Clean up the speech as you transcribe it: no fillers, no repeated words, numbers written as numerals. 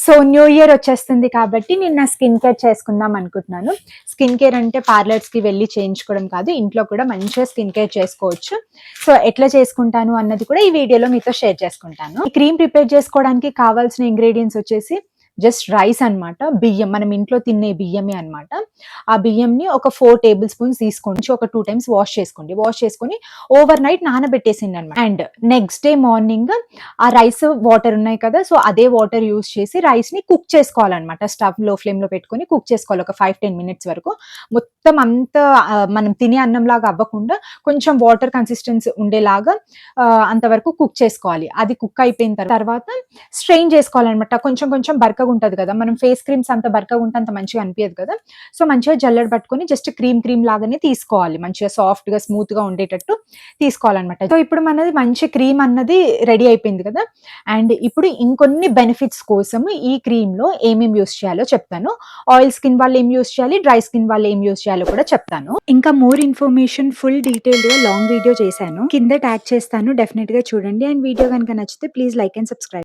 So new year వచ్చేస్తుంది కాబట్టి నేను నా స్కిన్ కేర్ చేసుకుందాం అనుకుంటున్నాను. స్కిన్ కేర్ అంటే పార్లర్స్‌కి వెళ్లి చేయించుకోవడం కాదు. ఇంట్లో కూడా మంచిగా స్కిన్ కేర్ చేసుకోవచ్చు. సో ఎట్లా చేసుకుంటాను అన్నది కూడా ఈ వీడియోలో మీతో షేర్ చేసుకుంటాను. ఈ క్రీమ్ ప్రిపేర్ చేసుకోవడానికి కావాల్సిన ఇంగ్రీడియెంట్స్ వచ్చేసి జస్ట్ రైస్ అన్నమాట. బియ్యం మనం ఇంట్లో తినే బియ్యమే అన్నమాట. ఆ బియ్యంని ఒక 4 టేబుల్ స్పూన్స్ తీసుకోండి. ఒక 2 టైమ్స్ వాష్ చేసుకోండి. వాష్ చేసుకొని ఓవర్ నైట్ నానబెట్టేసిండి అన్నమాట. అండ్ నెక్స్ట్ డే మార్నింగ్ ఆ రైస్ వాటర్ ఉన్నాయి కదా, సో అదే వాటర్ యూస్ చేసి రైస్ ని కుక్ చేసుకోవాలన్నమాట. స్టవ్ లో ఫ్లేమ్ లో పెట్టుకొని కుక్ చేసుకోవాలి ఒక 5-10 మినిట్స్ వరకు. మొత్తం అంతా మనం తినే అన్నం లాగా అవ్వకుండా కొంచెం వాటర్ కన్సిస్టెన్సీ ఉండేలాగా అంతవరకు కుక్ చేసుకోవాలి. అది కుక్ అయిపోయిన తర్వాత స్ట్రెయిన్ చేసుకోవాలన్నమాట. కొంచెం కొంచెం బరకగా ఉంటది కదా, మనం ఫేస్ క్రీమ్స్ అంత బరకగా ఉంటే అంత మంచిగా అనిపించదు కదా. సో మంచిగా జల్లెడ పట్టుకొని జస్ట్ క్రీమ్ లాగానే తీసుకోవాలి. మంచిగా సాఫ్ట్ గా స్మూత్ గా ఉండేటట్టు తీసుకోవాలన్నమాట. సో ఇప్పుడు మనది మంచి క్రీమ్ అన్నది రెడీ అయిపోయింది కదా. అండ్ ఇప్పుడు ఇంకొన్ని బెనిఫిట్స్ కోసం ఈ క్రీమ్ లో ఏమేమి యూస్ చేయాలో చెప్తాను. ఆయిల్ స్కిన్ వాళ్ళు ఏం యూస్ చేయాలి, డ్రై స్కిన్ వాళ్ళు ఏం యూస్ చేయాలో కూడా చెప్తాను. ఇంకా మోర్ ఇన్ఫర్మేషన్ ఫుల్ డీటెయిల్డ్ గా లాంగ్ వీడియో చేశాను, కింద ట్యాగ్ చేస్తాను, డెఫినెట్ గా చూడండి. అండ్ వీడియో కనుక నచ్చితే ప్లీజ్ లైక్ అండ్ సబ్స్క్రైబ్.